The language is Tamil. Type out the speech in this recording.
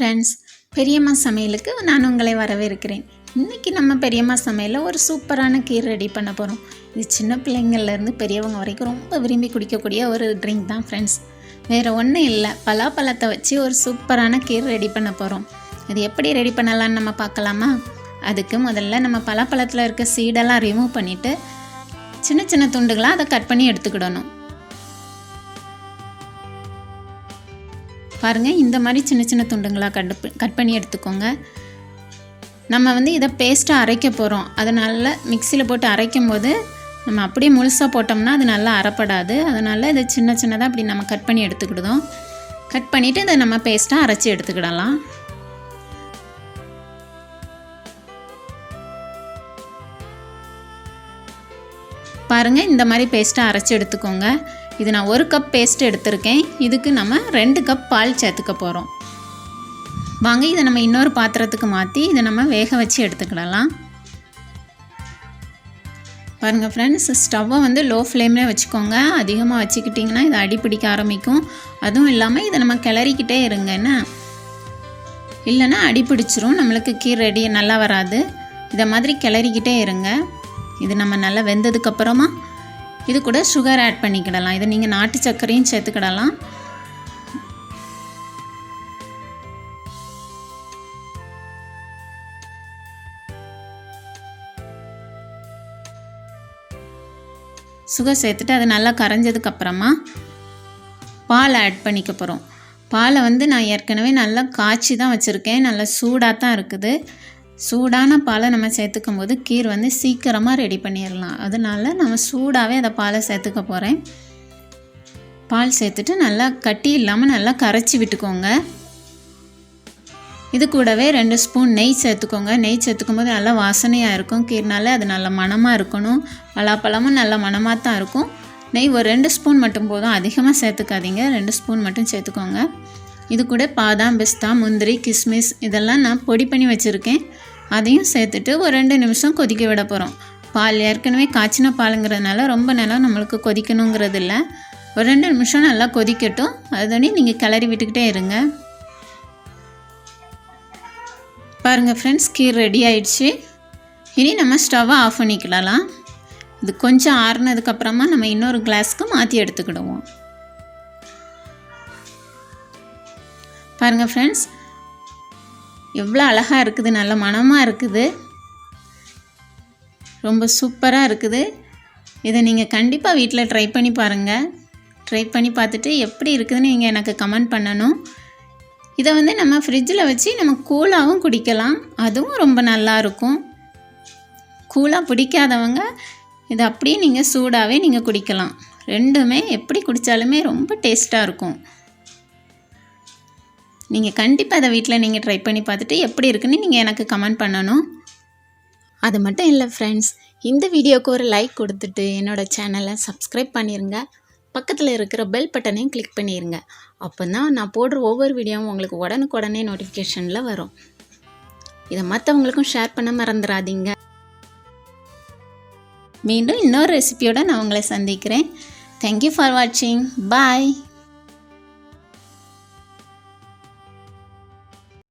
ஃப்ரெண்ட்ஸ், பெரியம்மா சமையலுக்கு நான் உங்களை வரவேற்கிறேன். இன்றைக்கி நம்ம பெரியம்மா சமையலில் ஒரு சூப்பரான கீர் ரெடி பண்ண போகிறோம். இது சின்ன பிள்ளைங்கள்லேருந்து பெரியவங்க வரைக்கும் ரொம்ப விரும்பி குடிக்கக்கூடிய ஒரு ட்ரிங்க் தான் ஃப்ரெண்ட்ஸ். வேறு ஒன்றும் இல்லை, பலாப்பழத்தை வச்சு ஒரு சூப்பரான கீர் ரெடி பண்ண போகிறோம். இது எப்படி ரெடி பண்ணலான்னு நம்ம பார்க்கலாமா? அதுக்கு முதல்ல நம்ம பலாப்பழத்தில் இருக்க சீடெல்லாம் ரிமூவ் பண்ணிவிட்டு சின்ன சின்ன துண்டுகளாக அதை கட் பண்ணி எடுத்துக்கிடணும். பாருங்கள், இந்த மாதிரி சின்ன சின்ன துண்டுங்களாக கட் பண்ணி எடுத்துக்கோங்க. நம்ம இதை பேஸ்ட்டாக அரைக்க போகிறோம். அதனால் மிக்சியில் போட்டு அரைக்கும் போது நம்ம அப்படியே முழுசாக போட்டோம்னா அது நல்லா அரைப்படாது. அதனால் இதை சின்ன சின்னதாக அப்படி நம்ம கட் பண்ணி எடுத்துக்கிடுதோம். கட் பண்ணிவிட்டு இதை நம்ம பேஸ்ட்டாக அரைச்சி எடுத்துக்கிடலாம். பாருங்கள், இந்த மாதிரி பேஸ்ட்டாக அரைச்சி எடுத்துக்கோங்க. இது நான் 1 கப் பேஸ்ட் எடுத்திருக்கேன். இதுக்கு நம்ம 2 கப் பால் சேர்த்துக்க போகிறோம். வாங்க, இதை நம்ம இன்னொரு பாத்திரத்துக்கு மாற்றி இதை நம்ம வேக வச்சு எடுத்துக்கிடலாம். பாருங்கள் ஃப்ரெண்ட்ஸ், ஸ்டவ்வை லோ ஃப்ளேம்லேயே வச்சுக்கோங்க. அதிகமாக வச்சுக்கிட்டிங்கன்னா இதை அடி பிடிக்க ஆரம்பிக்கும். அதுவும் இல்லாமல் இதை நம்ம கிளறிக்கிட்டே இருங்க, என்ன இல்லைன்னா அடி பிடிச்சிரும், நம்மளுக்கு கீர் ரெடி நல்லா வராது. இதை மாதிரி கிளறிக்கிட்டே இருங்க. இது நம்ம நல்லா வெந்ததுக்கப்புறமா இது கூட சுகர் ஆட் பண்ணிக்கிடலாம். இதை நீங்கள் நாட்டு சர்க்கரையும் சேர்த்துக்கிடலாம். சுகர் சேர்த்துட்டு அது நல்லா கரைஞ்சதுக்கப்புறமா பால் ஆட் பண்ணிக்க போகிறோம். பாலை நான் ஏற்கனவே நல்லா காய்ச்சி தான் வச்சுருக்கேன். நல்லா சூடாக தான் இருக்குது. சூடான பாலை நம்ம சேர்த்துக்கும் போது கீர் சீக்கிரமாக ரெடி பண்ணிடலாம். அதனால நம்ம சூடாகவே அதை பாலை சேர்த்துக்க போகிறேன். பால் சேர்த்துட்டு நல்லா கட்டி இல்லாமல் நல்லா கரைச்சி விட்டுக்கோங்க. இது கூடவே 2 ஸ்பூன் நெய் சேர்த்துக்கோங்க. நெய் சேர்த்துக்கும் போது நல்லா வாசனையாக இருக்கும். கீர்னால அது நல்ல மணமாக இருக்கணும். பலாப்பழமும் நல்ல மணமாக தான் இருக்கும். நெய் ஒரு 2 ஸ்பூன் மட்டும் போதும், அதிகமாக சேர்த்துக்காதீங்க. 2 ஸ்பூன் மட்டும் சேர்த்துக்கோங்க. இது கூட பாதாம், பிஸ்தா, முந்திரி, கிஸ்மிஸ் இதெல்லாம் நான் பொடி பண்ணி வச்சுருக்கேன். அதையும் சேர்த்துட்டு ஒரு 2 நிமிஷம் கொதிக்க விட போகிறோம். பால் ஏற்கனவே காய்ச்சின பாலுங்கிறதுனால ரொம்ப நேரம் நம்மளுக்கு கொதிக்கணுங்கிறது இல்லை. ஒரு 2 நிமிஷம் நல்லா கொதிக்கட்டும். அதோடய நீங்கள் கிளறி விட்டுக்கிட்டே இருங்க. பாருங்கள் ஃப்ரெண்ட்ஸ், கீர் ரெடி ஆயிடுச்சு. இனி நம்ம ஸ்டவ்வை ஆஃப் பண்ணிக்கிடலாம். இது கொஞ்சம் ஆறுனதுக்கப்புறமா நம்ம இன்னொரு கிளாஸ்க்கு மாற்றி எடுத்துக்கிடுவோம். பாருங்கள் ஃப்ரெண்ட்ஸ், எவ்வளோ அழகாக இருக்குது, நல்ல மணமாக இருக்குது, ரொம்ப சூப்பராக இருக்குது. இதை நீங்கள் கண்டிப்பாக வீட்டில் ட்ரை பண்ணி பாருங்கள். ட்ரை பண்ணி பார்த்துட்டு எப்படி இருக்குதுன்னு நீங்கள் எனக்கு கமெண்ட் பண்ணணும். இதை நம்ம ஃப்ரிட்ஜில் வச்சு நம்ம கூலாகவும் குடிக்கலாம். அதுவும் ரொம்ப நல்லாயிருக்கும். கூலாக பிடிக்காதவங்க இதை அப்படியே நீங்கள் சூடாகவே நீங்கள் குடிக்கலாம். ரெண்டுமே எப்படி குடித்தாலுமே ரொம்ப டேஸ்ட்டாக இருக்கும். நீங்கள் கண்டிப்பாக அதை வீட்டில் நீங்கள் ட்ரை பண்ணி பார்த்துட்டு எப்படி இருக்குன்னு நீங்கள் எனக்கு கமெண்ட் பண்ணணும். அது மட்டும் இல்லை ஃப்ரெண்ட்ஸ், இந்த வீடியோவுக்கு ஒரு லைக் கொடுத்துட்டு என்னோடய சேனலை சப்ஸ்கிரைப் பண்ணிடுங்க. பக்கத்தில் இருக்கிற பெல் பட்டனையும் கிளிக் பண்ணிடுங்க. அப்போ தான் நான் போடுற ஒவ்வொரு வீடியோவும் உங்களுக்கு உடனுக்குடனே நோட்டிஃபிகேஷனில் வரும். இதை மற்றவங்களுக்கும் ஷேர் பண்ண மறந்துடாதீங்க. மீண்டும் இன்னொரு ரெசிபியோடு நான் உங்களை சந்திக்கிறேன். தேங்க்யூ ஃபார் வாட்சிங். பாய்.